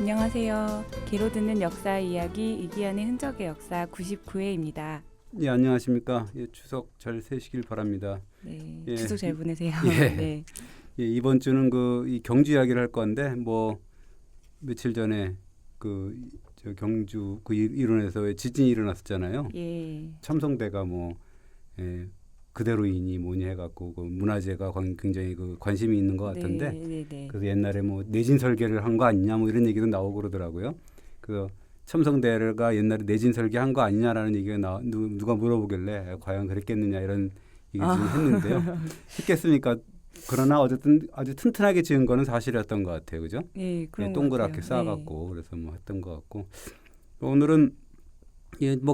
안녕하세요. 귀로 듣는 역사 이야기 이기현의 흔적의 역사 99회입니다. 예, 안녕하십니까. 예, 추석 잘 세시길 바랍니다. 네, 예, 추석 잘 보내세요. 예. 네. 예, 이번 주는 이 경주 이야기를 할 건데 며칠 전에 저 경주 일원에서 지진이 일어났었잖아요. 예. 첨성대가 그대로이니 뭐니 해갖고 문화재가 굉장히 관심이 있는 것 같은데, 네. 그래서 옛날에 내진 설계를 한 거 아니냐 이런 얘기도 나오고 그러더라고요. 그 첨성대가 옛날에 내진 설계한 거 아니냐라는 얘기가 누가 물어보길래 과연 그랬겠느냐 이런 얘기를 좀 했는데요. 했겠습니까? 그러나 어쨌든 아주 튼튼하게 지은 거는 사실이었던 것 같아요, 그죠? 예, 그런 동그랗게 쌓아갖고 그래서 했던 것 같고, 오늘은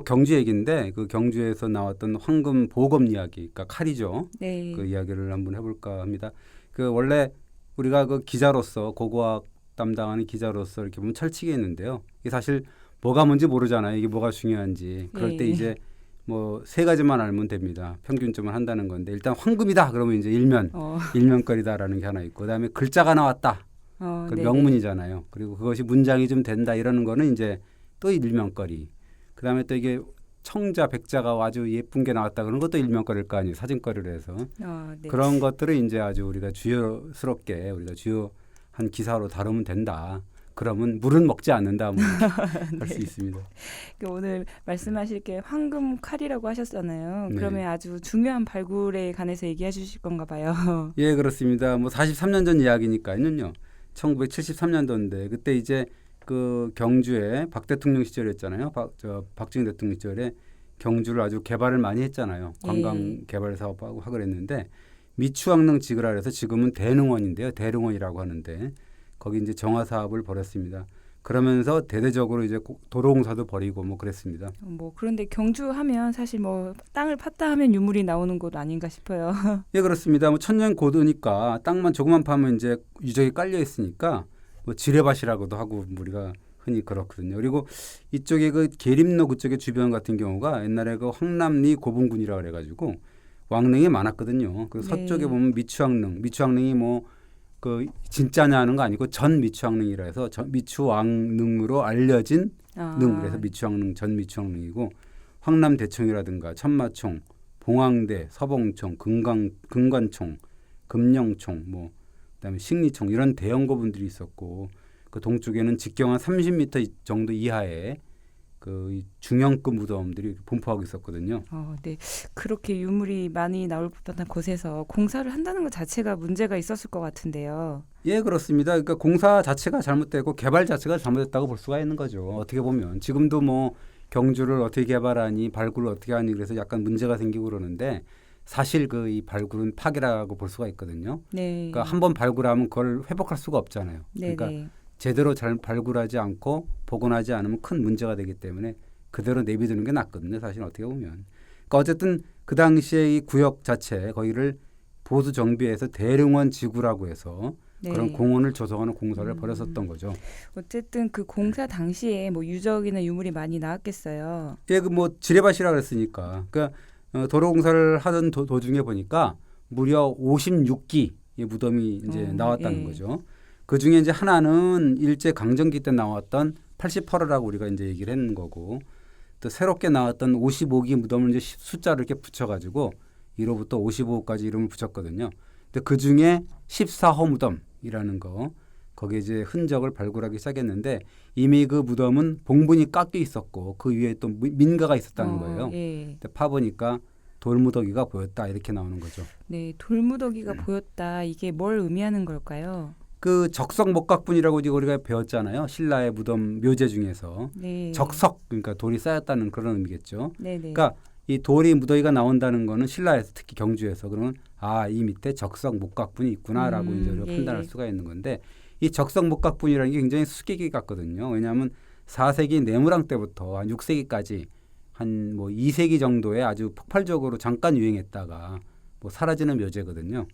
경주 얘기인데 그 경주에서 나왔던 황금 보검 이야기, 그러니까 칼이죠. 네. 그 이야기를 한번 해볼까 합니다. 원래 우리가 기자로서 고고학 담당하는 기자로서 이렇게 보면 철칙이 있는데요. 이게 사실 뭐가 뭔지 모르잖아요. 이게 뭐가 중요한지. 그럴 때 이제 세 가지만 알면 됩니다. 평균점을 한다는 건데, 일단 황금이다 그러면 이제 일면거리다라는 게 하나 있고, 그다음에 글자가 나왔다. 그 명문이잖아요. 그리고 그것이 문장이 좀 된다 이러는 거는 이제 또 일면거리. 그다음에 또 이게 청자, 백자가 아주 예쁜 게 나왔다 그런 것도 일면거리일 거 아니에요. 사진거리로 해서. 네. 그런 것들을 이제 아주 우리가 주요스럽게 우리가 주요한 기사로 다루면 된다. 그러면 물은 먹지 않는다 할 수 있습니다. 오늘 말씀하실 게 황금 칼이라고 하셨잖아요. 네. 그러면 아주 중요한 발굴에 관해서 얘기해 주실 건가 봐요. 예, 그렇습니다. 43년 전 이야기니까요. 1973년도인데 그때 이제 그 경주에 박 대통령 시절이었잖아요. 박정희 대통령 시절에 경주를 아주 개발을 많이 했잖아요. 관광 개발 사업하고 그랬는데, 미추왕릉 지으라 해서 지금은 대릉원인데요. 대릉원이라고 하는데 거기 이제 정화 사업을 벌였습니다. 그러면서 대대적으로 이제 도로공사도 벌이고 그랬습니다. 그런데 경주하면 사실 땅을 팠다 하면 유물이 나오는 곳 아닌가 싶어요. 예, 그렇습니다. 천년 고도니까 땅만 조금만 파면 이제 유적이 깔려 있으니까 지뢰밭이라고도 하고 우리가 흔히 그렇거든요. 그리고 이쪽에 계림로 그쪽의 주변 같은 경우가 옛날에 황남리 고분군이라고 그래가지고 왕릉이 많았거든요. 그 서쪽에 보면 미추왕릉이 진짜냐 하는 거 아니고 전 미추왕릉이라 해서 미추왕릉으로 알려진 능, 그래서 미추왕릉, 전 미추왕릉이고, 황남대총이라든가 천마총, 봉황대, 서봉총, 금관총, 금령총, 그다음에 식리총 이런 대형 고분들이 있었고, 그 동쪽에는 직경 한 30m 정도 이하의 그 중형급 무덤들이 분포하고 있었거든요. 네. 그렇게 유물이 많이 나올 법한 곳에서 공사를 한다는 것 자체가 문제가 있었을 것 같은데요. 예, 그렇습니다. 그러니까 공사 자체가 잘못되고 개발 자체가 잘못됐다고 볼 수가 있는 거죠. 어떻게 보면 지금도 경주를 어떻게 개발하니, 발굴을 어떻게 하니 그래서 약간 문제가 생기고 그러는데, 사실 이 발굴은 파괴라고 볼 수가 있거든요. 네. 그러니까 한번 발굴하면 그걸 회복할 수가 없잖아요. 그러니까 제대로 잘 발굴하지 않고 복원하지 않으면 큰 문제가 되기 때문에 그대로 내비두는 게 낫거든요. 사실 어떻게 보면. 그러니까 어쨌든 그 당시에 이 구역 자체 거기를 보수 정비해서 대릉원 지구라고 해서 그런 공원을 조성하는 공사를 벌였었던 거죠. 어쨌든 그 공사 당시에 유적이나 유물이 많이 나왔겠어요. 예, 지뢰밭이라 그랬으니까. 그러니까 도로 공사를 하던 도중에 보니까 무려 56기의 무덤이 이제 나왔다는 거죠. 그 중에 이제 하나는 일제 강점기 때 나왔던 88호라고 우리가 이제 얘기를 했는 거고, 또 새롭게 나왔던 55기 무덤을 이제 숫자를 이렇게 붙여가지고 1호부터 55호까지 이름을 붙였거든요. 근데 그 중에 14호 무덤이라는 거기에 이제 흔적을 발굴하기 시작했는데, 이미 그 무덤은 봉분이 깎여 있었고 그 위에 또 민가가 있었다는 거예요. 근데 파보니까 돌무더기가 보였다 이렇게 나오는 거죠. 네, 돌무더기가 보였다. 이게 뭘 의미하는 걸까요? 그 적석목각분이라고 우리가 배웠잖아요. 신라의 무덤 묘제 중에서. 적석, 그러니까 돌이 쌓였다는 그런 의미겠죠. 그러니까 이 돌이 무더기가 나온다는 거는 신라에서, 특히 경주에서, 그러면 이 밑에 적석목각분이 있구나라고 이제 우리가 판단할 수가 있는 건데, 이 적석목각분이라는 게 굉장히 수기기 같거든요. 왜냐하면 4세기 내무랑 때부터 한 6세기까지 한 2세기 정도에 아주 폭발적으로 잠깐 유행했다가 사라지는 묘제거든요.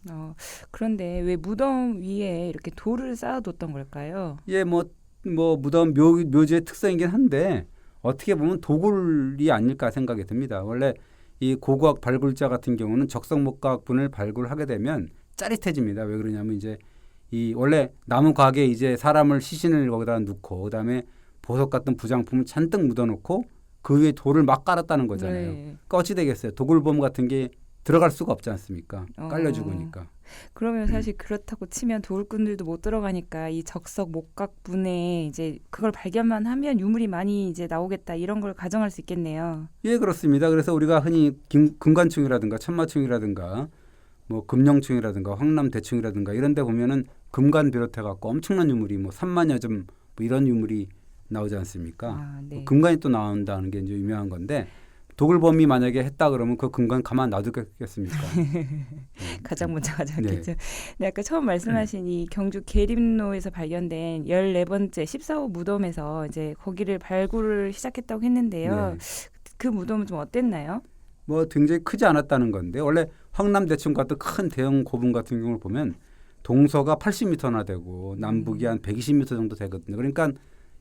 그런데 왜 무덤 위에 이렇게 돌을 쌓아뒀던 걸까요? 예, 무덤 묘지의 특성이긴 한데 어떻게 보면 도굴이 아닐까 생각이 듭니다. 원래 이 고고학 발굴자 같은 경우는 적석목각분을 발굴하게 되면 짜릿해집니다. 왜 그러냐면 이제 이 원래 나무 가게에 이제 사람을 시신을 거기다 놓고 그다음에 보석 같은 부장품을 잔뜩 묻어놓고 그 위에 돌을 막 깔았다는 거잖아요. 네. 그러니까 어찌 되겠어요? 도굴범 같은 게 들어갈 수가 없지 않습니까? 깔려 죽으니까. 그러면 사실 그렇다고 치면 도울꾼들도 못 들어가니까 이 적석 목각분에 이제 그걸 발견만 하면 유물이 많이 이제 나오겠다 이런 걸 가정할 수 있겠네요. 예, 그렇습니다. 그래서 우리가 흔히 금관총이라든가 천마총이라든가 뭐 금령총이라든가 황남대총이라든가 이런 데 보면은 금관 비롯해 갖고 엄청난 유물이 뭐 3만여 점 뭐 이런 유물이 나오지 않습니까? 아, 네. 금관이 또 나온다는 게 이제 유명한 건데 도굴범이 만약에 했다 그러면 그 금관 가만 놔두겠습니까? 가장 먼저 가져왔겠죠. 네. 네, 아까 처음 말씀하신 이 경주 계림로에서 발견된 14번째 14호 무덤에서 이제 거기를 발굴을 시작했다고 했는데요. 네. 그 무덤은 좀 어땠나요? 뭐 굉장히 크지 않았다는 건데 원래 황남대충 같은 큰 대형 고분 같은 경우를 보면 동서가 80m나 되고 남북이 한 120m 정도 되거든요. 그러니까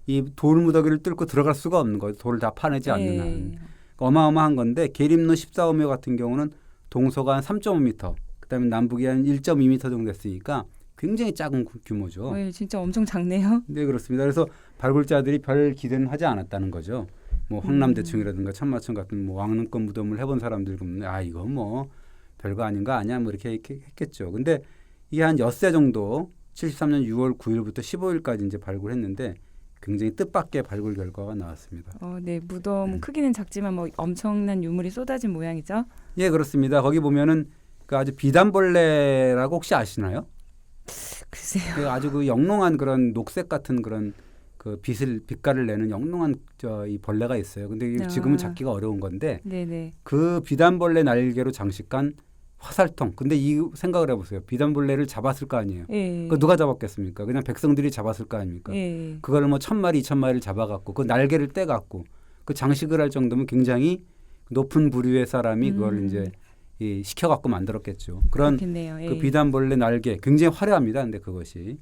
이 돌무더기를 뚫고 들어갈 수가 없는 거예요. 돌을 다 파내지 않는 한. 그러니까 어마어마한 건데 계림로 14호묘 같은 경우는 동서가 한 3.5m, 그다음에 남북이 한 1.2m 정도 됐으니까 굉장히 작은 규모죠. 네, 진짜 엄청 작네요. 네, 그렇습니다. 그래서 발굴자들이 별 기대는 하지 않았다는 거죠. 뭐 황남대충이라든가 천마총 같은 뭐 왕릉권 무덤을 해본 사람들 보면 아 이거 뭐 별거 아닌 거 아니야 뭐 이렇게 했겠죠. 근데 이게 한 엿새 정도 73년 6월 9일부터 15일까지 이제 발굴했는데 굉장히 뜻밖의 발굴 결과가 나왔습니다. 네, 무덤 크기는 작지만 뭐 엄청난 유물이 쏟아진 모양이죠. 예, 그렇습니다. 거기 보면은 그 아주 비단벌레라고 혹시 아시나요? 글쎄요. 그 아주 그 영롱한 그런 녹색 같은 그런 그 빛깔을 내는 영롱한 이 벌레가 있어요. 근데 이게 지금은 잡기가 어려운 건데 네네. 그 비단벌레 날개로 장식한 화살통. 근데 이 생각을 해보세요. 비단벌레를 잡았을 거 아니에요. 예. 그 누가 잡았겠습니까? 그냥 백성들이 잡았을 거 아닙니까? 예. 그걸 뭐 1000마리, 2000마리를 잡아갖고 그 날개를 떼갖고 그 장식을 할 정도면 굉장히 높은 부류의 사람이 그걸 이제 시켜갖고 만들었겠죠. 그런 그렇겠네요. 예. 그 비단벌레 날개 굉장히 화려합니다. 근데 그것이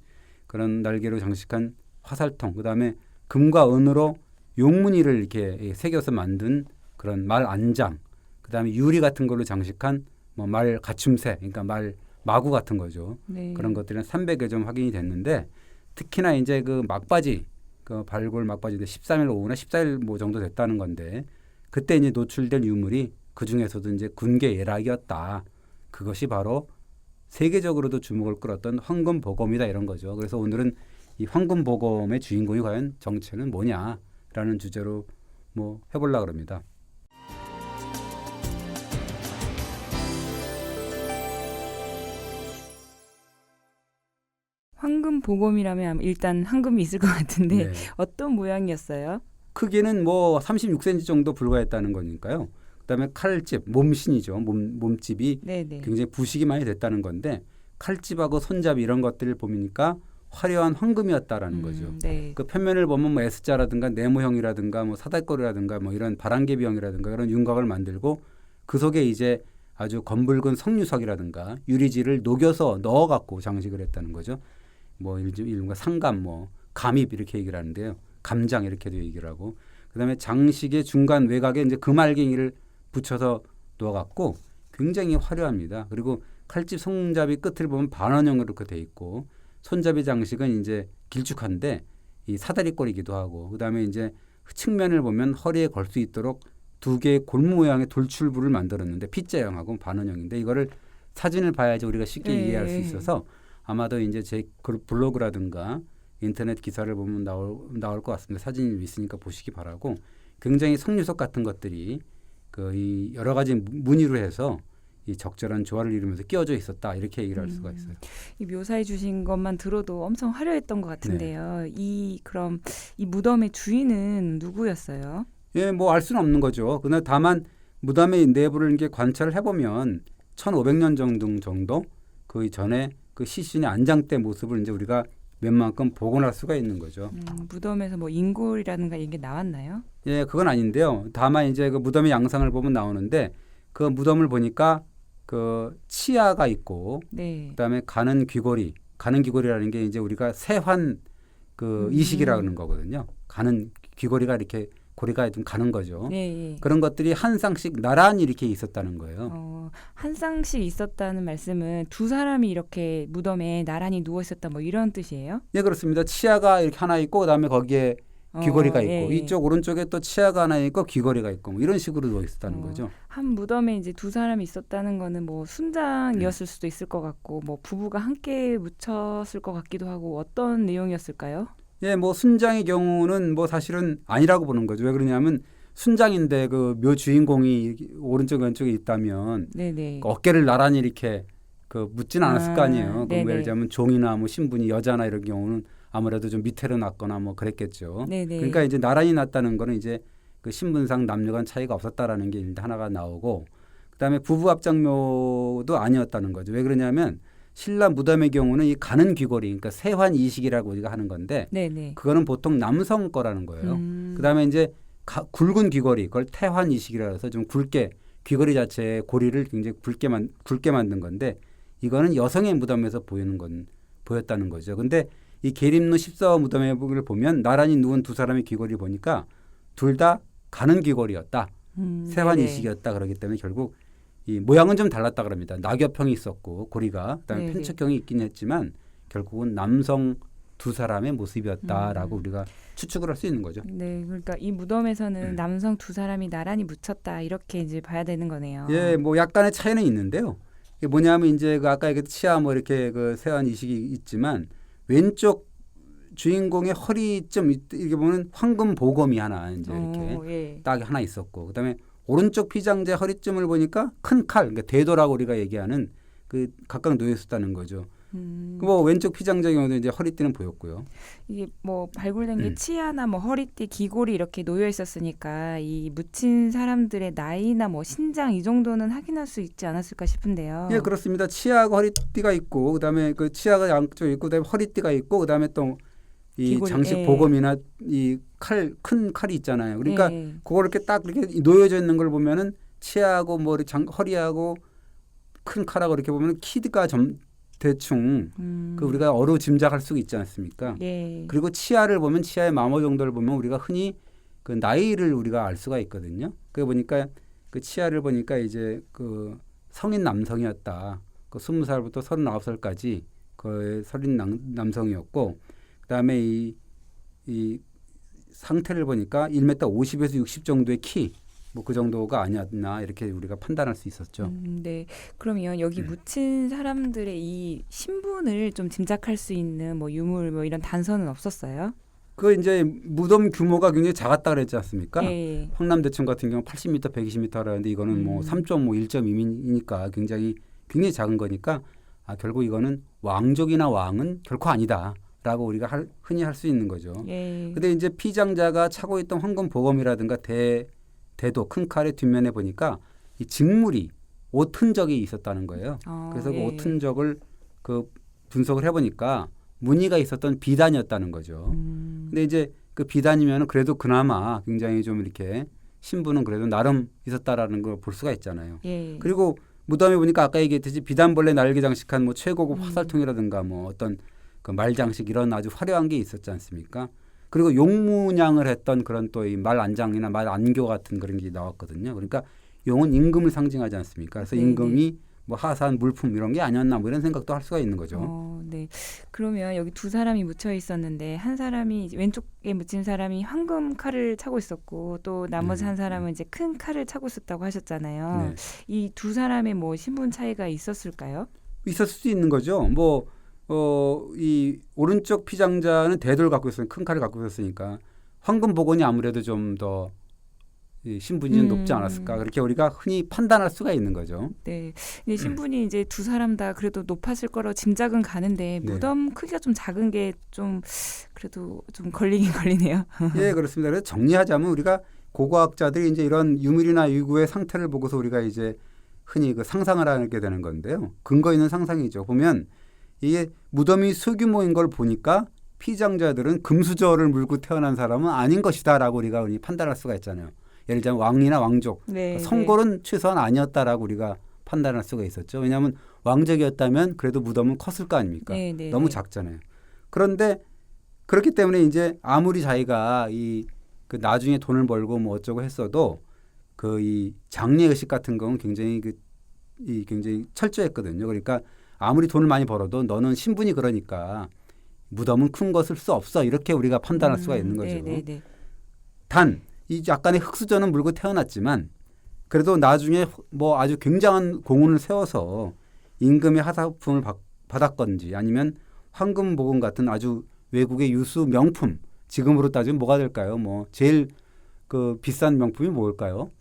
그런 날개로 장식한 화살통, 그다음에 금과 은으로 용무늬를 이렇게 새겨서 만든 그런 말 안장, 그다음에 유리 같은 걸로 장식한 뭐 말 갖춤새, 그러니까 말 마구 같은 거죠. 네. 그런 것들은 300여 점 확인이 됐는데 특히나 이제 그 막바지, 그 발굴 막바지인데 13일 오후나 14일 뭐 정도 됐다는 건데 그때 이제 노출된 유물이 그 중에서도 이제 군계 예락이었다. 그것이 바로 세계적으로도 주목을 끌었던 황금보검이다 이런 거죠. 그래서 오늘은 이 황금보검의 주인공이 과연 정체는 뭐냐라는 주제로 뭐 해보려고 합니다. 황금 보검이라면 일단 황금이 있을 것 같은데 네. 어떤 모양이었어요? 크기는 뭐 36cm 정도 불과했다는 거니까요. 그다음에 칼집, 몸신이죠. 몸집이 네네. 굉장히 부식이 많이 됐다는 건데 칼집하고 손잡이 이런 것들을 보니까 화려한 황금이었다라는 거죠. 네. 그 편면을 보면 뭐 S자라든가 네모형이라든가 뭐 사다리꼴이라든가 뭐 이런 바람개비형이라든가 이런 윤곽을 만들고 그 속에 이제 아주 검붉은 석류석이라든가 유리질을 녹여서 넣어갖고 장식을 했다는 거죠. 뭐 일종의 상감, 뭐 감입 이렇게 얘기를 하는데요. 감장 이렇게도 얘기를 하고 그다음에 장식의 중간 외곽에 이제 금알갱이를 붙여서 놓아갖고 굉장히 화려합니다. 그리고 칼집 손잡이 끝을 보면 반원형으로 이렇게 돼 있고 손잡이 장식은 이제 길쭉한데 이 사다리꼴이기도 하고 그다음에 이제 측면을 보면 허리에 걸 수 있도록 두 개의 골무 모양의 돌출부를 만들었는데 P자형하고 반원형인데 이거를 사진을 봐야지 우리가 쉽게 이해할 수 있어서 아마도 이제 제 블로그라든가 인터넷 기사를 보면 나올 것 같습니다. 사진이 있으니까 보시기 바라고 굉장히 석류석 같은 것들이 그 이 여러 가지 무늬로 해서 이 적절한 조화를 이루면서 끼워져 있었다 이렇게 얘기를 할 수가 있어요. 이 묘사해 주신 것만 들어도 엄청 화려했던 것 같은데요. 그럼 이 무덤의 주인은 누구였어요? 예, 뭐 알 수는 없는 거죠. 그러나 다만 무덤의 내부를 이렇게 관찰을 해보면 1500년 정도 그 전에 그 시신의 안장대 모습을 이제 우리가 웬만큼 복원할 수가 있는 거죠. 무덤에서 뭐 인골이라든가 이게 나왔나요? 예, 그건 아닌데요. 다만 이제 그 무덤의 양상을 보면 나오는데 그 무덤을 보니까 그 치아가 있고 네. 그다음에 가는 귀걸이라는 게 이제 우리가 세환 그 이식이라는 거거든요. 가는 귀걸이가 이렇게 고리가 좀 가는 거죠. 예, 예. 그런 것들이 한 쌍씩 나란히 이렇게 있었다는 거예요. 한 쌍씩 있었다는 말씀은 두 사람이 이렇게 무덤에 나란히 누워 있었다 뭐 이런 뜻이에요? 예, 그렇습니다. 치아가 이렇게 하나 있고 그다음에 거기에 귀걸이가 있고 예, 예. 이쪽 오른쪽에 또 치아가 하나 있고 귀걸이가 있고 뭐 이런 식으로 누워 있었다는 거죠. 한 무덤에 이제 두 사람이 있었다는 거는 뭐 순장이었을 수도 있을 것 같고 뭐 부부가 함께 묻혔을 것 같기도 하고 어떤 내용이었을까요? 예, 뭐 순장의 경우는 뭐 사실은 아니라고 보는 거죠. 왜 그러냐면 순장인데 그 묘 주인공이 오른쪽 왼쪽에 있다면 네네. 그 어깨를 나란히 이렇게 그 묻지는 않았을 거 아니에요. 그럼 네네. 예를 들자면 종이나 뭐 신분이 여자나 이런 경우는 아무래도 좀 밑으로 놨거나 뭐 그랬겠죠. 네네. 그러니까 이제 나란히 놨다는 거는 이제 그 신분상 남녀 간 차이가 없었다라는 게 일단 하나가 나오고 그다음에 부부 합장묘도 아니었다는 거죠. 왜 그러냐면 신라 무덤의 경우는 이 가는 귀걸이 그러니까 세환 이식이라고 우리가 하는 건데 네네. 그거는 보통 남성 거라는 거예요. 그다음에 이제 굵은 귀걸이 그걸 태환 이식이라 해서 좀 굵게 귀걸이 자체의 고리를 굉장히 굵게 만든 건데 이거는 여성의 무덤에서 보였다는 거죠. 근데 이 계림루 14호 무덤을 보면 나란히 누운 두 사람의 귀걸이 보니까 둘 다 가는 귀걸이였다. 세환 네네. 이식이었다. 그러기 때문에 결국 이 모양은 좀 달랐다 그럽니다. 낙엽형이 있었고 고리가 그다음에 네네. 편측형이 있긴 했지만 결국은 남성 두 사람의 모습이었다라고 우리가 추측을 할 수 있는 거죠. 네, 그러니까 이 무덤에서는 남성 두 사람이 나란히 묻혔다 이렇게 이제 봐야 되는 거네요. 예, 뭐 약간의 차이는 있는데요. 이게 뭐냐면 이제 그 아까 얘기했던 치아 뭐 이렇게 그 세환 이식이 있지만 왼쪽 주인공의 허리쯤 이렇게 보면 황금 보검이 하나 이제 이렇게 예. 딱 하나 있었고 그다음에 오른쪽 피장제 허리쯤을 보니까 큰 칼, 그러니까 대도라고 우리가 얘기하는 그 각각 놓여 있었다는 거죠. 뭐 왼쪽 피장제 경우도 이제 허리띠는 보였고요. 이게 뭐 발굴된 게 치아나 뭐 허리띠, 귀골이 이렇게 놓여 있었으니까 이 묻힌 사람들의 나이나 뭐 신장 이 정도는 확인할 수 있지 않았을까 싶은데요. 예, 그렇습니다. 치아하고 허리띠가 있고 그다음에 그 치아가 양쪽에 있고 그다음에 허리띠가 있고 그다음에 또 이 귀걸이, 장식 예. 보검이나 이 칼 큰 칼이 있잖아요. 그러니까 예. 그걸 이렇게 딱 이렇게 놓여져 있는 걸 보면은 치아하고 뭐 허리하고 큰 칼하고 이렇게 보면은 키드가 좀 대충 그 우리가 어루 짐작할 수 있지 않습니까? 예. 그리고 치아를 보면 치아의 마모 정도를 보면 우리가 흔히 그 나이를 우리가 알 수가 있거든요. 그래 보니까 그 치아를 보니까 이제 그 성인 남성이었다. 그 20살부터 39살까지 그 성인 남성이었고 그다음에 이 상태를 보니까 1m 50에서 60 정도의 키 뭐 그 정도가 아니었나 이렇게 우리가 판단할 수 있었죠. 네. 그러면 여기 묻힌 사람들의 이 신분을 좀 짐작할 수 있는 뭐 유물 뭐 이런 단서는 없었어요? 그 이제 무덤 규모가 굉장히 작았다 그랬지 않습니까? 예. 황남대청 같은 경우 80m, 120m라는데 이거는 뭐 3.5, 1.2미니까 굉장히 작은 거니까 결국 이거는 왕족이나 왕은 결코 아니다라고 우리가 흔히 할 수 있는 거죠. 예. 근데 이제 피장자가 차고 있던 황금 보검이라든가 대도 큰 칼의 뒷면에 보니까 이 직물이 옷 흔적이 있었다는 거예요. 그래서 그 예. 옷 흔적을 그 분석을 해보니까 무늬가 있었던 비단이었다는 거죠. 근데 이제 그 비단이면 그래도 그나마 굉장히 좀 이렇게 신분은 그래도 나름 있었다라는 걸 볼 수가 있잖아요. 예. 그리고 무덤에 보니까 아까 얘기했듯이 비단벌레 날개 장식한 뭐 최고급 화살통이라든가 뭐 어떤 그 말 장식 이런 아주 화려한 게 있었지 않습니까? 그리고 용문양을 했던 그런 또 이 말 안장이나 말 안교 같은 그런 게 나왔거든요. 그러니까 용은 임금을 상징하지 않습니까? 그래서 네, 임금이 뭐 하산 물품 이런 게 아니었나 뭐 이런 생각도 할 수가 있는 거죠. 네. 그러면 여기 두 사람이 묻혀 있었는데 한 사람이 이제 왼쪽에 묻힌 사람이 황금 칼을 차고 있었고 또 나머지 한 사람은 이제 큰 칼을 차고 있었다고 하셨잖아요. 네. 이 두 사람의 뭐 신분 차이가 있었을까요? 있을 수도 있는 거죠. 뭐 이 오른쪽 피장자는 대도를 갖고 있으니 큰 칼을 갖고 있었으니까 황금 복원이 아무래도 좀 더 신분이 좀 높지 않았을까 그렇게 우리가 흔히 판단할 수가 있는 거죠. 네. 근데 신분이 이제 두 사람 다 그래도 높았을 거라고 짐작은 가는데 네. 무덤 크기가 좀 작은 게 좀 그래도 좀 걸리긴 걸리네요. 예, 그렇습니다. 그래서 정리하자면 우리가 고고학자들이 이제 이런 유물이나 유구의 상태를 보고서 우리가 이제 흔히 그 상상을 하게 되는 건데요. 근거 있는 상상이죠. 보면 이게 무덤이 소규모인 걸 보니까 피장자들은 금수저를 물고 태어난 사람은 아닌 것이다라고 우리가 판단할 수가 있잖아요. 예를 들자면 왕이나 왕족, 네, 성골은 최소한 아니었다라고 우리가 판단할 수가 있었죠. 왜냐하면 왕족이었다면 그래도 무덤은 컸을 거 아닙니까? 네, 네, 너무 네. 작잖아요. 그런데 그렇기 때문에 이제 아무리 자기가 이 그 나중에 돈을 벌고 뭐 어쩌고 했어도 그 이 장례 의식 같은 경우는 굉장히 이 굉장히 철저했거든요. 그러니까 아무리 돈을 많이 벌어도 너는 신분이 그러니까 무덤은 큰 것을 수 없어 이렇게 우리가 판단할 수가 있는 거죠. 네네네. 단 이 약간의 흙수저는 물고 태어났지만 그래도 나중에 뭐 아주 굉장한 공훈을 세워서 임금의 하사품을 받았건지 아니면 황금보금 같은 아주 외국의 유수 명품 지금으로 따지면 뭐가 될까요? 뭐 제일 그 비싼 명품이 뭘까요?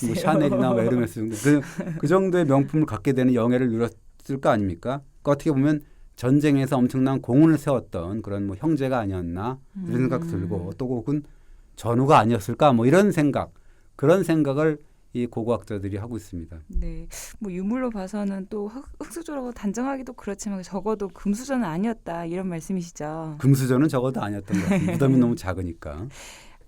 뭐 샤넬이나 뭐 에르메스 정도 그 정도의 명품을 갖게 되는 영예를 누렸을 거 아닙니까? 그러니까 어떻게 보면 전쟁에서 엄청난 공훈을 세웠던 그런 뭐 형제가 아니었나 이런 생각 들고 또 혹은 전우가 아니었을까 뭐 이런 생각 그런 생각을 이 고고학자들이 하고 있습니다. 네, 뭐 유물로 봐서는 또 흙수저라고 단정하기도 그렇지만 적어도 금수저는 아니었다 이런 말씀이시죠. 금수저는 적어도 아니었던 것 같아요. 무덤이 너무 작으니까.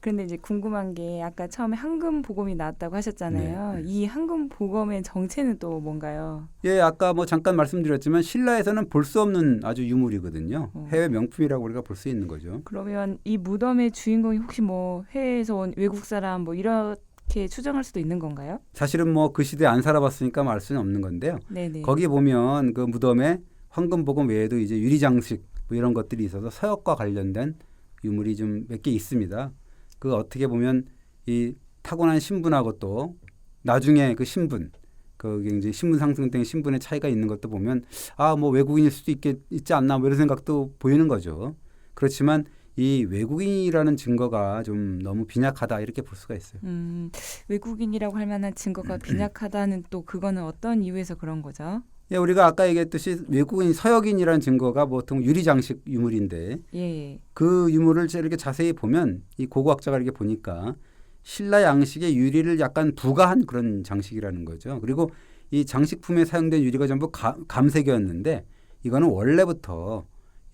그런데 이제 궁금한 게 아까 처음에 황금보검이 나왔다고 하셨잖아요. 네. 이 황금보검의 정체는 또 뭔가요? 예, 아까 뭐 잠깐 말씀드렸지만 신라에서는 볼 수 없는 아주 유물이거든요. 해외 명품이라고 우리가 볼 수 있는 거죠. 그러면 이 무덤의 주인공이 혹시 뭐 해외에서 온 외국 사람 뭐 이렇게 추정할 수도 있는 건가요? 사실은 뭐 그 시대에 안 살아봤으니까 말 수는 없는 건데요. 네네. 거기 보면 그 무덤에 황금보검 외에도 이제 유리장식 뭐 이런 것들이 있어서 서역과 관련된 유물이 좀 몇 개 있습니다. 그 어떻게 보면 이 타고난 신분하고 또 나중에 그 신분, 그 이제 신분 상승 때 신분의 차이가 있는 것도 보면 아, 뭐 외국인일 수도 있지 않나 뭐 이런 생각도 보이는 거죠. 그렇지만 이 외국인이라는 증거가 좀 너무 빈약하다 이렇게 볼 수가 있어요. 외국인이라고 할 만한 증거가 빈약하다는 또 그거는 어떤 이유에서 그런 거죠? 예, 우리가 아까 얘기했듯이 외국인 서역인이라는 증거가 보통 유리장식 유물인데 예. 그 유물을 이렇게 자세히 보면 이 고고학자가 이렇게 보니까 신라 양식의 유리를 약간 부가한 그런 장식이라는 거죠. 그리고 이 장식품에 사용된 유리가 전부 감색이었는데 이거는 원래부터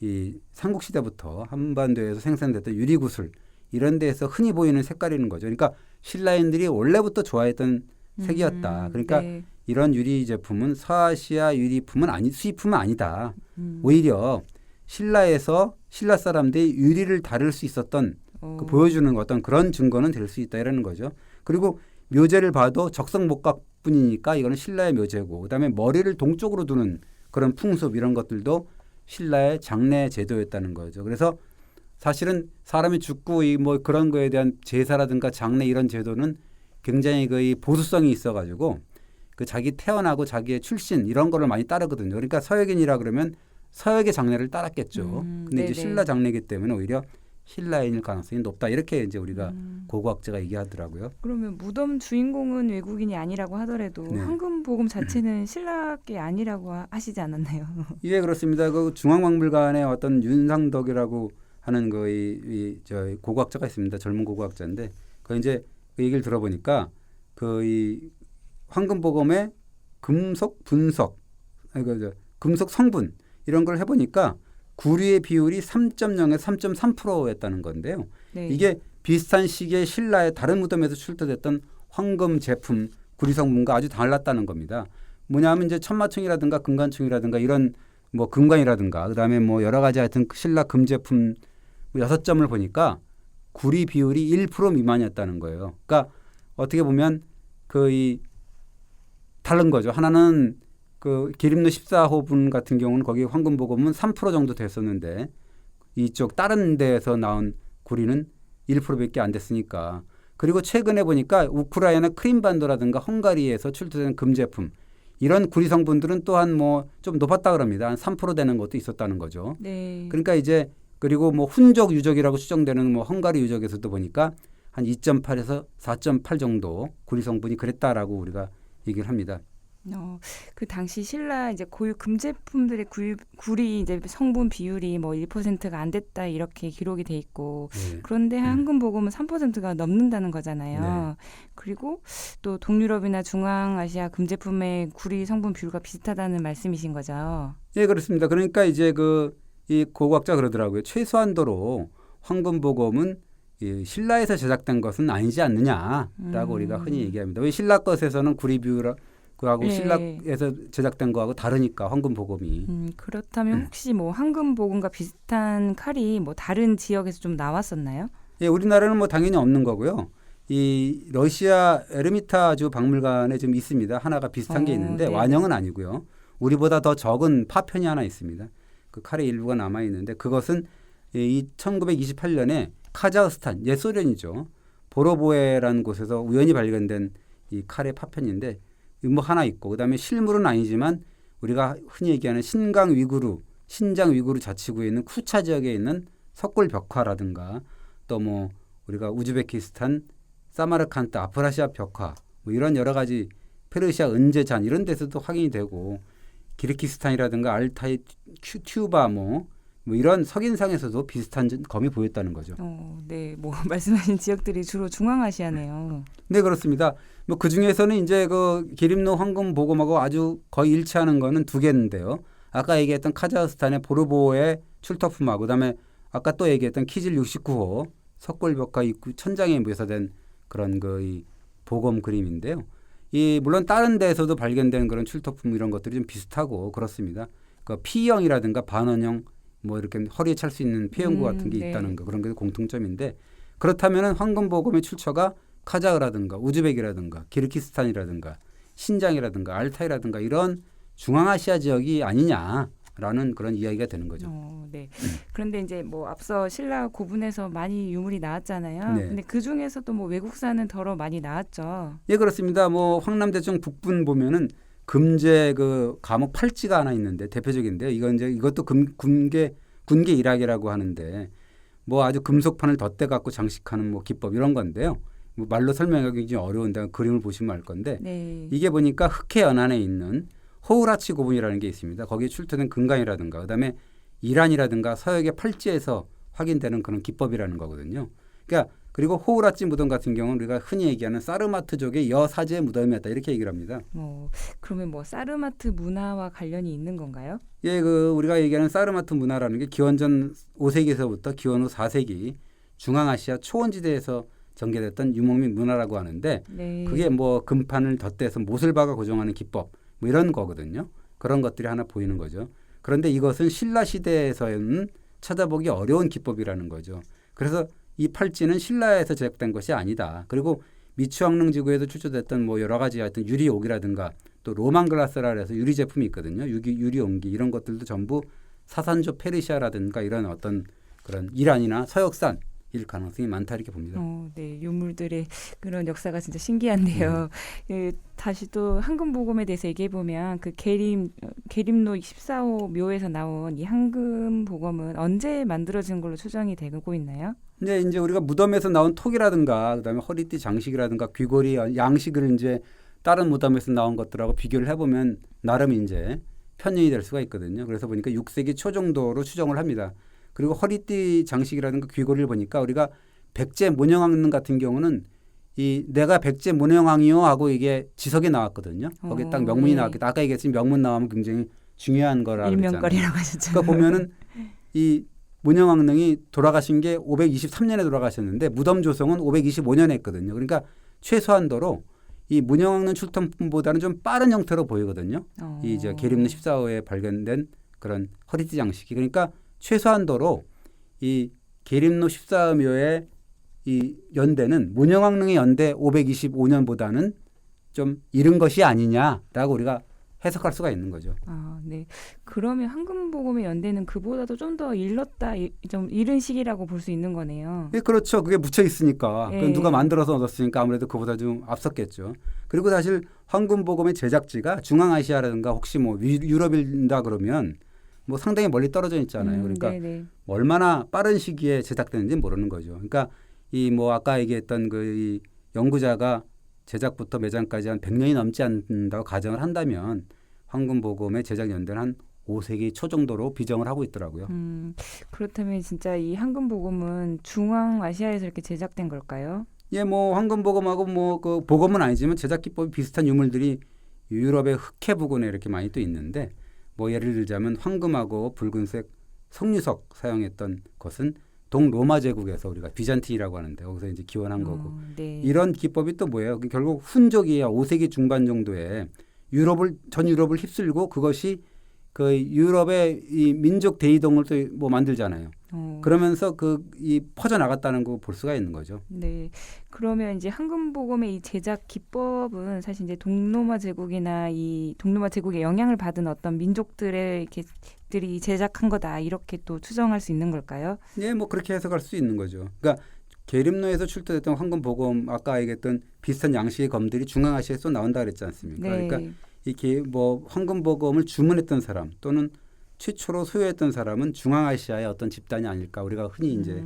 이 삼국시대부터 한반도에서 생산됐던 유리구슬 이런 데에서 흔히 보이는 색깔이는 거죠. 그러니까 신라인들이 원래부터 좋아했던 색이었다. 그러니까 네. 이런 유리 제품은 서아시아 유리품은 수입품은 아니다. 오히려 신라에서 신라 사람들이 유리를 다룰 수 있었던 그 보여주는 어떤 그런 증거는 될 수 있다 이라는 거죠. 그리고 묘제를 봐도 적성목각뿐이니까 이거는 신라의 묘제고 그다음에 머리를 동쪽으로 두는 그런 풍습 이런 것들도 신라의 장례 제도였다는 거죠. 그래서 사실은 사람이 죽고 이 뭐 그런 거에 대한 제사라든가 장례 이런 제도는 굉장히 그 보수성이 있어가지고 그 자기 태어나고 자기의 출신 이런 거를 많이 따르거든요. 그러니까 서역인이라 그러면 서역의 장례를 따랐겠죠. 근데 이제 신라 장례이기 때문에 오히려 신라인일 가능성이 높다. 이렇게 이제 우리가 고고학자가 얘기하더라고요. 그러면 무덤 주인공은 외국인이 아니라고 하더라도 네. 황금보검 자체는 신라께 아니라고 하시지 않았나요? 예, 그렇습니다. 그 중앙박물관에 어떤 윤상덕이라고 하는 저 고고학자가 있습니다. 젊은 고고학자인데 그 이제 그 얘기를 들어보니까 그 이 황금보검의 금속 분석, 금속 성분 이런 걸 해보니까 구리의 비율이 3.0에서 3.3%였다는 건데요. 네. 이게 비슷한 시기에 신라의 다른 무덤에서 출토됐던 황금 제품 구리 성분과 아주 달랐다는 겁니다. 뭐냐면 이제 천마총이라든가 금관총이라든가 이런 뭐 금관이라든가 그다음에 뭐 여러 가지 하여튼 신라 금 제품 6점을 보니까 구리 비율이 1% 미만이었다는 거예요. 그러니까 어떻게 보면 이 다른 거죠. 하나는 그 기림로 14호분 같은 경우는 거기 황금보검은 3% 정도 됐었는데 이쪽 다른 데에서 나온 구리는 1%밖에 안 됐으니까. 그리고 최근에 보니까 우크라이나 크림반도라든가 헝가리에서 출토된 금 제품 이런 구리 성분들은 또한 뭐 좀 높았다 그럽니다. 한 3% 되는 것도 있었다는 거죠. 네. 그러니까 이제 그리고 뭐 훈족 유적이라고 추정되는 뭐 헝가리 유적에서도 보니까 한 2.8에서 4.8 정도 구리 성분이 그랬다라고 우리가 얘기를 합니다. 그 당시 신라 이제 고유 금제품들의 구리 이제 성분 비율이 뭐 1%가 안 됐다 이렇게 기록이 돼 있고 네. 그런데 황금보검은 3%가 넘는다는 거잖아요. 네. 그리고 또 동유럽이나 중앙아시아 금제품의 구리 성분 비율과 비슷하다는 말씀이신 거죠. 예, 그렇습니다. 그러니까 이제 이 고고학자 그러더라고요. 최소한도로 황금보검은 이 신라에서 제작된 것은 아니지 않느냐라고 우리가 흔히 얘기합니다. 왜 신라 것에서는 구리 비율하고 네. 신라에서 제작된 거하고 다르니까 황금보검이. 그렇다면 혹시 뭐 황금보검과 비슷한 칼이 뭐 다른 지역에서 좀 나왔었나요? 예, 우리나라는 뭐 당연히 없는 거고요. 이 러시아 에르미타주 박물관에 좀 있습니다. 하나가 비슷한 게 있는데 네. 완형은 아니고요. 우리보다 더 적은 파편이 하나 있습니다. 그 칼의 일부가 남아 있는데 그것은 이 1928년에 카자흐스탄, 옛 소련이죠. 보로보에라는 곳에서 우연히 발견된 이 칼의 파편인데 뭐 하나 있고 그다음에 실물은 아니지만 우리가 흔히 얘기하는 신장 위구르 자치구에 있는 쿠차 지역에 있는 석굴 벽화라든가 또 뭐 우리가 우즈베키스탄 사마르칸트 아프라시아 벽화 뭐 이런 여러 가지 페르시아 은제잔 이런 데서도 확인이 되고 기르기스탄이라든가 알타이 튜바 뭐 이런 석인상에서도 비슷한 검이 보였다는 거죠. 네, 뭐 말씀하신 지역들이 주로 중앙아시아네요. 네, 그렇습니다. 뭐 그 중에서는 이제 그 기림노 황금 보검하고 아주 거의 일치하는 거는 두 개인데요. 아까 얘기했던 카자흐스탄의 보르보의 출토품하고 그다음에 아까 또 얘기했던 키질 69호 석굴벽화 입구 천장에 묘사된 그런 이 보검 그림인데요. 이 물론 다른 데에서도 발견된 그런 출토품 이런 것들이 좀 비슷하고 그렇습니다. 그 P형이라든가 반원형 뭐 이렇게 허리에 찰 수 있는 폐연구 같은 게 네. 있다는 거 그런 게 공통점인데 그렇다면은 황금 보검의 출처가 카자흐라든가 우즈벡이라든가 기르기스탄이라든가 신장이라든가 알타이라든가 이런 중앙아시아 지역이 아니냐라는 그런 이야기가 되는 거죠. 네. 그런데 이제 뭐 앞서 신라 고분에서 많이 유물이 나왔잖아요. 네. 근데 그 중에서도 뭐 외국산은 더러 많이 나왔죠. 예, 그렇습니다. 뭐 황남대청 북분 보면은 금제 그 감옥 팔찌가 하나 있는데 대표적인데요. 이것도 군계 일학이라고 하는데 뭐 아주 금속판을 덧대 갖고 장식하는 뭐 기법 이런 건데요. 뭐 말로 설명하기 굉장히 어려운데 그림을 보시면 알 건데 네. 이게 보니까 흑해 연안에 있는 호우라치 고분이라는 게 있습니다. 거기에 출토된 금강이라든가 그다음에 이란이라든가 서역의 팔찌에서 확인되는 그런 기법이라는 거거든요. 그러니까 그리고 호우라치 무덤 같은 경우는 우리가 흔히 얘기하는 사르마트족의 여사제 무덤이었다 이렇게 얘기를 합니다. 그러면 뭐 사르마트 문화와 관련이 있는 건가요? 예, 그 우리가 얘기하는 사르마트 문화라는 게 기원전 5세기에서부터 기원 후 4세기 중앙아시아 초원지대에서 전개됐던 유목 및 문화라고 하는데 네. 그게 뭐 금판을 덧대서 못을 박아 고정하는 기법 뭐 이런 거거든요. 그런 것들이 하나 보이는 거죠. 그런데 이것은 신라 시대에서는 찾아보기 어려운 기법이라는 거죠. 그래서 이 팔찌는 신라에서 제작된 것이 아니다. 그리고 미추왕릉 지구에서 출처됐던 뭐 여러 가지 하여튼 유리옥이라든가 또 로만 글라스라 해서 유리 제품이 있거든요. 유리 옹기 이런 것들도 전부 사산조 페르시아라든가 이런 어떤 그런 이란이나 서역산 일 가능성이 많다 이렇게 봅니다. 네, 유물들의 그런 역사가 진짜 신기한데요. 다시 또 황금보검에 대해서 얘기해 보면 그 계림노 14호 묘에서 나온 이 황금보검은 언제 만들어진 걸로 추정이 되고 있나요? 근데 이제 우리가 무덤에서 나온 톡이라든가 그다음에 허리띠 장식이라든가 귀걸이 양식을 이제 다른 무덤에서 나온 것들하고 비교를 해보면 나름 이제 편견이 될 수가 있거든요. 그래서 보니까 6세기 초 정도로 추정을 합니다. 그리고 허리띠 장식이라든가 귀걸이를 보니까 우리가 백제 문영왕릉 같은 경우는 이 내가 백제 문영왕이요 하고 이게 지석이 나왔거든요. 거기 딱 명문이 네. 나왔기 때문에 아까 얘기했지만 명문 나오면 굉장히 중요한 거라고 그랬잖아요. 일명거리라고 하셨잖아요. 그러니까 보면은 이 문영왕릉이 돌아가신 게 523년에 돌아가셨는데 무덤 조성은 525년에 했거든요. 그러니까 최소한도로 이 문영왕릉 출토품보다는 좀 빠른 형태로 보이거든요. 이 이제 계림노 14호에 발견된 그런 허리띠 장식이 그러니까 최소한도로 이 계림노 14묘의 이 연대는 문영왕릉의 연대 525년보다는 좀 이른 것이 아니냐라고 우리가 해석할 수가 있는 거죠. 네. 그러면 황금보검의 연대는 그보다도 좀 더 좀 이른 시기라고 볼 수 있는 거네요. 예, 그렇죠. 그게 묻혀 있으니까 예. 누가 만들어서 얻었으니까 아무래도 그보다 좀 앞섰겠죠. 그리고 사실 황금보검의 제작지가 중앙아시아라든가 혹시 뭐 유럽이다 그러면 뭐 상당히 멀리 떨어져 있잖아요. 그러니까 네네. 얼마나 빠른 시기에 제작되는지 모르는 거죠. 그러니까 이 뭐 아까 얘기했던 이 연구자가 제작부터 매장까지 한 100년이 넘지 않는다고 가정을 한다면 황금보검의 제작 연대는 한 5세기 초 정도로 비정을 하고 있더라고요. 그렇다면 진짜 이 황금보검은 중앙아시아에서 이렇게 제작된 걸까요? 예, 뭐 황금보검하고 뭐 그 보검은 아니지만 제작 기법이 비슷한 유물들이 유럽의 흑해 부근에 이렇게 많이 또 있는데 뭐 예를 들자면 황금하고 붉은색 석류석 사용했던 것은 동로마 제국에서 우리가 비잔틴이라고 하는데 거기서 이제 기원한 거고 네. 이런 기법이 또 뭐예요? 결국 훈족이야 5세기 중반 정도에 전 유럽을 휩쓸고 그것이 그 유럽의 이 민족 대이동을 또 뭐 만들잖아요. 그러면서 이 퍼져 나갔다는 거 볼 수가 있는 거죠. 네. 그러면 이제 황금보검의 이 제작 기법은 사실 이제 동로마 제국이나 이 동로마 제국의 영향을 받은 어떤 민족들의 들이 제작한 거다 이렇게 또 추정할 수 있는 걸까요? 네, 뭐 그렇게 해석할 수 있는 거죠. 그러니까 계림노에서 출토됐던 황금보검 아까 얘기했던 비슷한 양식의 검들이 중앙아시아에서 나온다 그랬지 않습니까? 네. 그러니까 이게 뭐 황금보검을 주문했던 사람 또는 최초로 소유했던 사람은 중앙아시아의 어떤 집단이 아닐까 우리가 흔히 이제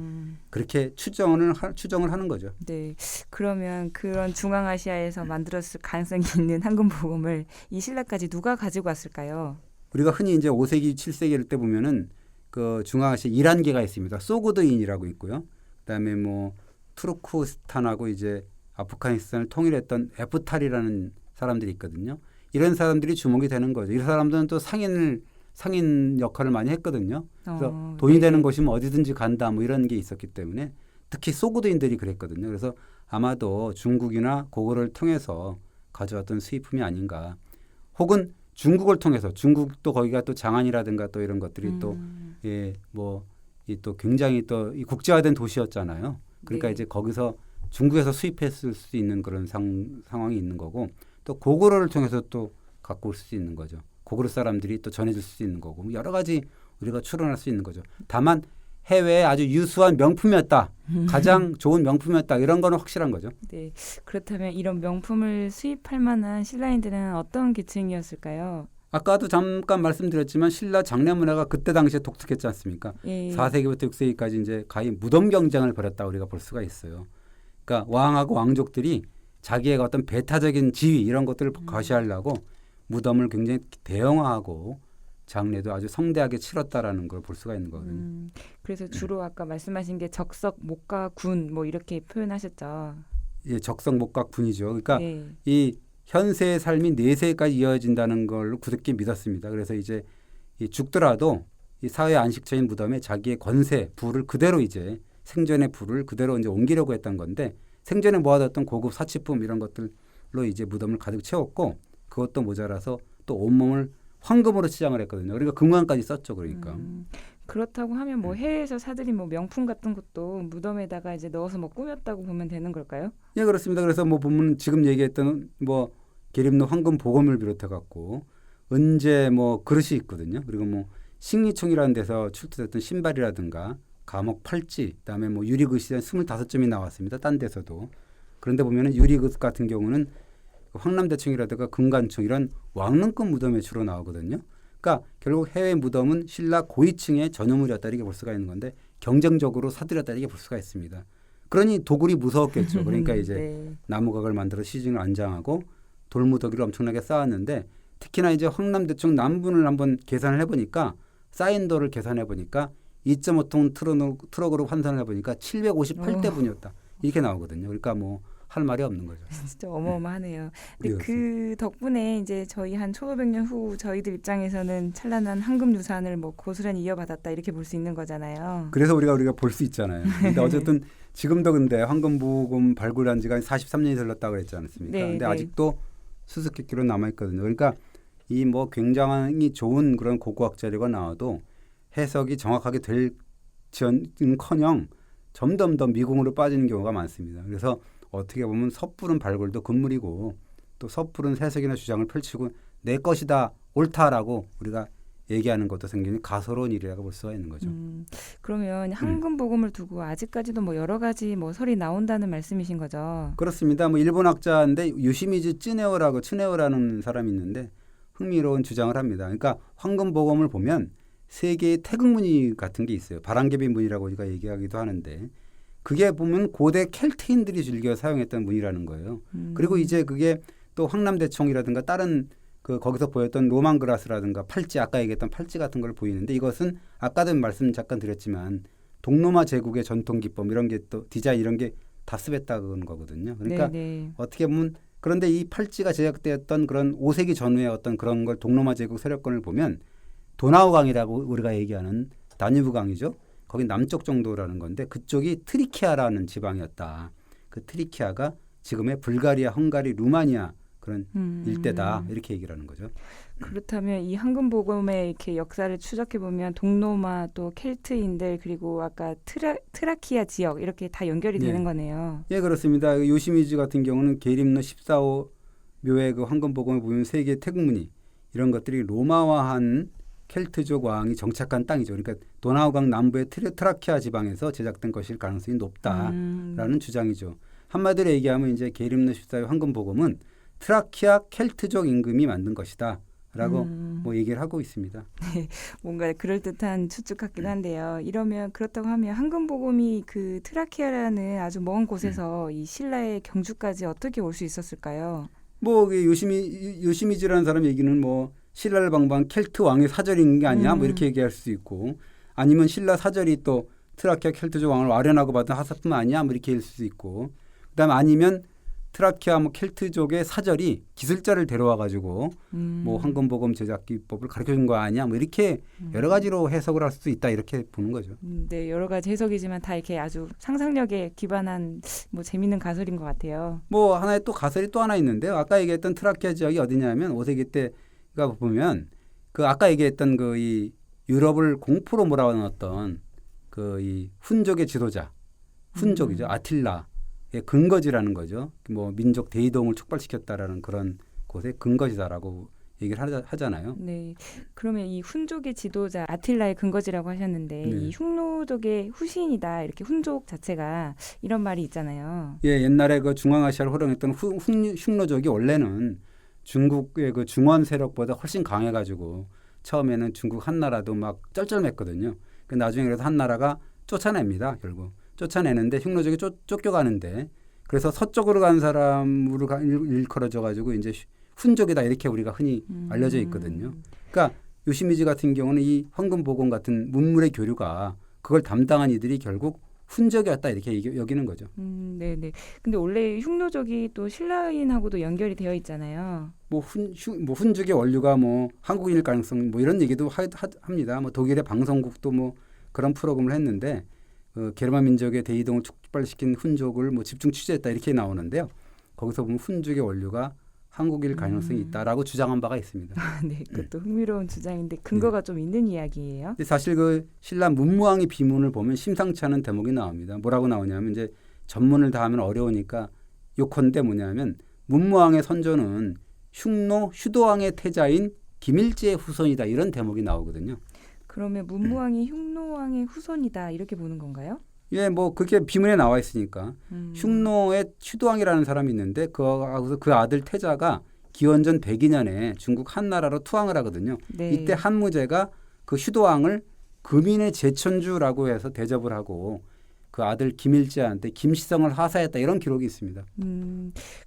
그렇게 추정을 하는 거죠. 네. 그러면 그런 중앙아시아에서 만들었을 가능성이 있는 황금보검을 이 신라까지 누가 가지고 왔을까요? 우리가 흔히 이제 5세기, 7세기 이럴 때 보면은 그 중앙아시아 이란계가 있습니다. 소그드인이라고 있고요. 그다음에 뭐 투르크스탄하고 이제 아프가니스탄을 통일했던 에프탈이라는 사람들이 있거든요. 이런 사람들이 주목이 되는 거죠. 이 사람들은 또 상인 역할을 많이 했거든요. 그래서 돈이 네. 되는 곳이면 어디든지 간다 뭐 이런 게 있었기 때문에 특히 소그드인들이 그랬거든요. 그래서 아마도 중국이나 고구려를 통해서 가져왔던 수입품이 아닌가. 혹은 중국을 통해서 중국도 거기가 또 장안이라든가 또 이런 것들이 또 예, 뭐 이 또 굉장히 또 이 국제화된 도시였잖아요. 그러니까 네. 이제 거기서 중국에서 수입했을 수 있는 그런 상황이 있는 거고 또 고구려를 통해서 또 갖고 올 수 있는 거죠. 고구려 사람들이 또 전해줄 수 있는 거고 여러 가지 우리가 추론할 수 있는 거죠. 다만 해외에 아주 유수한 명품이었다. 가장 좋은 명품이었다. 이런 거는 확실한 거죠. 네. 그렇다면 이런 명품을 수입할 만한 신라인들은 어떤 계층이었을까요? 아까도 잠깐 말씀드렸지만 신라 장례 문화가 그때 당시에 독특했지 않습니까? 예. 4세기부터 6세기까지 이제 가히 무덤 경쟁을 벌였다 우리가 볼 수가 있어요. 그러니까 왕하고 왕족들이 자기의 어떤 배타적인 지위 이런 것들을 과시하려고 무덤을 굉장히 대형화하고 장례도 아주 성대하게 치렀다라는 걸 볼 수가 있는 거거든요. 그래서 주로 아까 말씀하신 게 적석, 목가, 군 뭐 이렇게 표현하셨죠. 예, 적성 목각 분이죠. 그러니까 네. 이 현세의 삶이 내세까지 이어진다는 걸로 굳게 믿었습니다. 그래서 이제 이 죽더라도 이 사회 안식처인 무덤에 자기의 권세, 부를 그대로 이제 생전의 부를 그대로 이제 옮기려고 했던 건데 생전에 모아뒀던 고급 사치품 이런 것들로 이제 무덤을 가득 채웠고 그것도 모자라서 또 온몸을 황금으로 치장을 했거든요. 그러니까 금관까지 썼죠. 그러니까. 그렇다고 하면 뭐 해외에서 사들인 뭐 명품 같은 것도 무덤에다가 이제 넣어서 뭐 꾸몄다고 보면 되는 걸까요? 예, 그렇습니다. 그래서 뭐 보면 지금 얘기했던 뭐 계림노 황금 보검을 비롯해 갖고 은제 뭐 그릇이 있거든요. 그리고 뭐 식리총이라는 데서 출토됐던 신발이라든가 감옥 팔찌, 그다음에 뭐 유리그릇이 25점이 나왔습니다. 딴 데서도. 그런데 보면은 유리그릇 같은 경우는 황남대청이라든가 금관청 이런 왕릉급 무덤에 주로 나오거든요. 그러니까 결국 해외 무덤은 신라 고위층의 전유물이었다 이렇게 볼 수가 있는 건데 경쟁적으로 사들였다 이렇게 볼 수가 있습니다. 그러니 도굴이 무서웠겠죠. 그러니까 이제 네. 나무각을 만들어 시중을 안장하고 돌무더기를 엄청나게 쌓았는데 특히나 이제 황남대청 남분을 한번 계산을 해보니까 쌓인 돌을 계산해 보니까 2.5톤 트럭으로 환산을 해보니까 758대분이었다 이렇게 나오거든요. 그러니까 뭐 할 말이 없는 거죠. 진짜 어마어마하네요. 근데 그렇습니다. 그 덕분에 이제 저희 한 1500년 후 저희들 입장에서는 찬란한 황금 유산을 뭐 고스란히 이어받았다 이렇게 볼 수 있는 거잖아요. 그래서 우리가 볼 수 있잖아요. 근데 어쨌든 지금도 근데 황금보금 발굴한 지가 43년이 흘렀다고 그랬지 않습니까? 네, 근데 네. 아직도 수수께끼로 남아 있거든요. 그러니까 이 뭐 굉장히 좋은 그런 고고학 자료가 나와도 해석이 정확하게 될지언커녕 점점 더 미궁으로 빠지는 경우가 많습니다. 그래서 어떻게 보면 섣부른 발굴도 금물이고 또 섣부른 해석이나 주장을 펼치고 내 것이다 옳다라고 우리가 얘기하는 것도 굉장히 가소로운 일이라고 볼 수가 있는 거죠. 그러면 황금 보검을 두고 아직까지도 뭐 여러 가지 뭐 설이 나온다는 말씀이신 거죠. 그렇습니다. 뭐 일본 학자인데 유시미즈 츠네오라는 사람이 있는데 흥미로운 주장을 합니다. 그러니까 황금보검을 보면 세 개의 태극무늬 같은 게 있어요. 바람개비 무늬라고 우리가 얘기하기도 하는데 그게 보면 고대 켈트인들이 즐겨 사용했던 무늬라는 거예요. 그리고 이제 그게 또 황남대청이라든가 다른 그 거기서 보였던 로망그라스라든가 팔찌 아까 얘기했던 팔찌 같은 걸 보이는데 이것은 아까도 말씀 잠깐 드렸지만 동로마 제국의 전통 기법 이런 게 또 디자인 이런 게 답습했다는 거거든요. 그러니까 네네. 어떻게 보면 그런데 이 팔찌가 제작되었던 그런 5세기 전후의 어떤 그런 걸 동로마 제국 세력권을 보면 도나우강이라고 우리가 얘기하는 다뉴브 강이죠. 거기 남쪽 정도라는 건데 그쪽이 트리키아라는 지방이었다. 그 트리키아가 지금의 불가리아, 헝가리, 루마니아 그런 일대다 이렇게 얘기를 하는 거죠. 그렇다면 이 황금복음의 이렇게 역사를 추적해 보면 동로마 또 켈트인들 그리고 아까 트라키아 지역 이렇게 다 연결이 예. 되는 거네요. 예, 그렇습니다. 요시미즈 같은 경우는 계림노 14호 묘의 그 황금복음에 보면 세 개의 태국무늬 이런 것들이 로마화한 켈트족 왕이 정착한 땅이죠. 그러니까 도나우강 남부의 트라키아 지방에서 제작된 것일 가능성이 높다라는 주장이죠. 한마디로 얘기하면 이제 계림노 14호 황금복음은 트라키아 켈트족 임금이 만든 것이다라고 뭐 얘기를 하고 있습니다. 뭔가 그럴듯한 추측 같긴 한데요. 이러면 그렇다고 하면 황금복음이 그 트라키아라는 아주 먼 곳에서 이 신라의 경주까지 어떻게 올 수 있었을까요? 뭐 요시미즈라는 사람 얘기는 뭐 신라를 방방한 켈트 왕의 사절인 게 아니야 뭐 이렇게 얘기할 수 있고 아니면 신라 사절이 또 트라키아 켈트족 왕을 와련하고 받은 하사품 아니야 뭐 이렇게 할 수 있고 그다음 아니면 트라키아 뭐 켈트족의 사절이 기술자를 데려와 가지고 뭐 황금복음 제작 기법을 가르쳐 준 거 아니야 뭐 이렇게 여러 가지로 해석을 할 수도 있다 이렇게 보는 거죠. 네, 여러 가지 해석이지만 다 이렇게 아주 상상력에 기반한 뭐 재밌는 가설인 것 같아요. 뭐 하나의 또 가설이 또 하나 있는데요. 아까 얘기했던 트라키아 지역이 어디냐면 5세기 때가 보면 그 아까 얘기했던 그 이 유럽을 공포로 몰아넣었던 그 이 훈족의 지도자 훈족이죠. 아틸라의 근거지라는 거죠. 뭐 민족 대이동을 촉발시켰다라는 그런 곳의 근거지다라고 얘기를 하잖아요. 네, 그러면 이 훈족의 지도자 아틸라의 근거지라고 하셨는데 네. 이 흉노족의 후신이다 이렇게 훈족 자체가 이런 말이 있잖아요. 예, 옛날에 그 중앙아시아를 호령했던 흉노족이 원래는 중국의 그 중원 세력보다 훨씬 강해가지고 처음에는 중국 한나라도 막 쩔쩔맸거든요. 그 나중에 그래서 한나라가 쫓아냅니다. 결국 쫓아내는데 흉노족이 쫓겨가는데 그래서 서쪽으로 간 사람으로 일컬어져가지고 이제 훈족이다 이렇게 우리가 흔히 알려져 있거든요. 그러니까 요시미즈 같은 경우는 이 황금복음 같은 문물의 교류가 그걸 담당한 이들이 결국 훈족이었다 이렇게 여기는 거죠. 네네. 근데 원래 흉노족이 또 신라인하고도 연결이 되어 있잖아요. 뭐 훈족의 원류가 뭐 한국인일 가능성 뭐 이런 얘기도 합니다. 뭐 독일의 방송국도 뭐 그런 프로그램을 했는데 게르만 민족의 대이동을 촉발시킨 훈족을 뭐 집중 취재했다 이렇게 나오는데요. 거기서 보면 훈족의 원류가 한국일 가능성이 있다라고 주장한 바가 있습니다. 네, 그것도 흥미로운 주장인데 근거가 좀 있는 이야기예요. 근데 사실 그 신라 문무왕의 비문을 보면 심상치 않은 대목이 나옵니다. 뭐라고 나오냐면 이제 전문을 다 하면 어려우니까 요컨대 뭐냐면 문무왕의 선조는 흉노 휴도왕의 태자인 김일제의 후손이다 이런 대목이 나오거든요. 그러면 문무왕이 흉노왕의 후손이다 이렇게 보는 건가요? 예, 뭐 그게 비문에 나와 있으니까 흉노의 휴도왕이라는 사람이 있는데 그 아들 태자가 기원전 102년에 중국 한나라로 투항을 하거든요. 네. 이때 한무제가 그 휴도왕을 금인의 제천주라고 해서 대접을 하고 그 아들 김일제한테 김시성을 하사했다 이런 기록이 있습니다.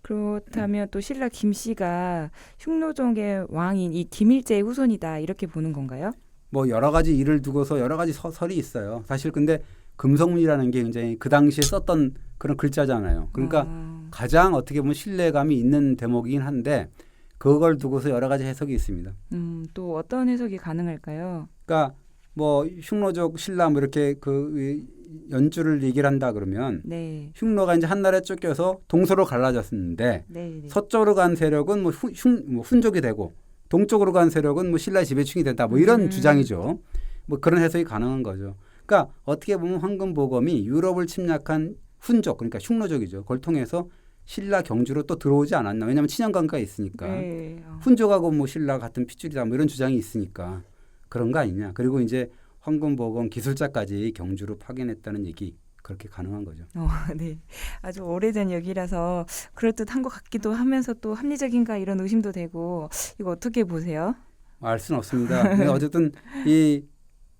그렇다면 또 신라 김씨가 흉노족의 왕인 이 김일제의 후손이다 이렇게 보는 건가요? 뭐 여러 가지 일을 두고서 여러 가지 설이 있어요. 사실 근데 금성문이라는 게 굉장히 그 당시에 썼던 그런 글자잖아요. 그러니까 가장 어떻게 보면 신뢰감이 있는 대목이긴 한데 그걸 두고서 여러 가지 해석이 있습니다. 또 어떤 해석이 가능할까요? 그러니까 뭐 흉노족 신라 뭐 이렇게 그 연주를 얘기를 한다 그러면 네. 흉노가 이제 한나라에 쫓겨서 동서로 갈라졌었는데 네. 서쪽으로 간 세력은 뭐 훈족이 되고 동쪽으로 간 세력은 뭐 신라의 지배층이 된다 뭐 이런 주장이죠. 뭐 그런 해석이 가능한 거죠. 그러니까 어떻게 보면 황금복음이 유럽을 침략한 훈족 그러니까 흉노족이죠. 그걸 통해서 신라 경주로 또 들어오지 않았나. 왜냐하면 친연관계가 있으니까. 네. 훈족하고 뭐 신라 같은 핏줄이다 뭐 이런 주장이 있으니까 그런 거 아니냐. 그리고 이제 황금복음 기술자까지 경주로 파견했다는 얘기 그렇게 가능한 거죠. 네. 아주 오래된 얘기라서 그럴듯한 것 같기도 하면서 또 합리적인가 이런 의심도 되고 이거 어떻게 보세요? 알 수는 없습니다. 근데 어쨌든 이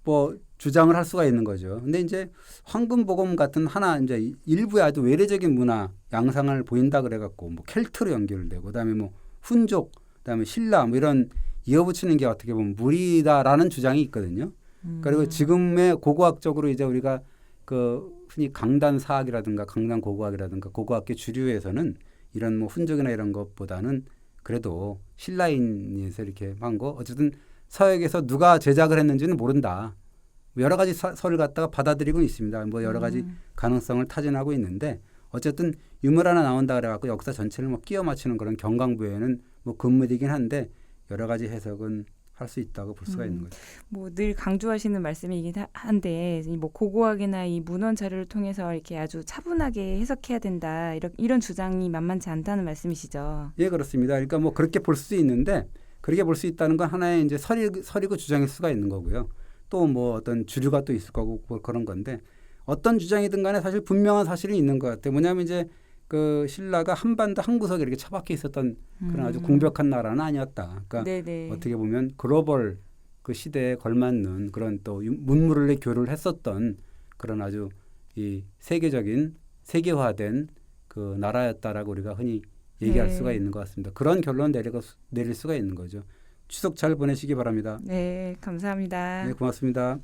뭐 주장을 할 수가 있는 거죠. 근데 이제 황금복음 같은 하나 이제 일부의 아주 외래적인 문화 양상을 보인다 그래갖고 뭐 켈트로 연결되고 그다음에 뭐 훈족, 그다음에 신라 뭐 이런 이어붙이는 게 어떻게 보면 무리다라는 주장이 있거든요. 그리고 지금의 고고학적으로 이제 우리가 그 흔히 강단사학이라든가 강단고고학이라든가 고고학계 주류에서는 이런 뭐 훈족이나 이런 것보다는 그래도 신라인에서 이렇게 한 거 어쨌든 서역에서 누가 제작을 했는지는 모른다. 여러 가지 설을 갖다가 받아들이고 있습니다. 뭐 여러 가지 가능성을 타진하고 있는데 어쨌든 유물 하나 나온다 그래갖고 역사 전체를 뭐 끼워 맞추는 그런 경강부에는 뭐 금물이긴 한데 여러 가지 해석은 할 수 있다고 볼 수가 있는 거죠. 뭐 늘 강조하시는 말씀이긴 한데 이뭐 고고학이나 이 문헌 자료를 통해서 이렇게 아주 차분하게 해석해야 된다 이런 주장이 만만치 않다는 말씀이시죠. 예, 그렇습니다. 그러니까 뭐 그렇게 볼 수 있는데 그렇게 볼 수 있다는 건 하나의 이제 설이고 주장일 수가 있는 거고요. 또 뭐 어떤 주류가 또 있을 거고 뭐 그런 건데 어떤 주장이든 간에 사실 분명한 사실이 있는 것 같아요. 뭐냐면 이제 그 신라가 한반도 한 구석에 이렇게 처박혀 있었던 그런 아주 공벽한 나라는 아니었다. 그러니까 네네. 어떻게 보면 글로벌 그 시대에 걸맞는 그런 또 문물의 교류를 했었던 그런 아주 이 세계적인 세계화된 그 나라였다라고 우리가 흔히 얘기할 네. 수가 있는 것 같습니다. 그런 결론 내릴 수가 있는 거죠. 추석 잘 보내시기 바랍니다. 네, 감사합니다. 네, 고맙습니다.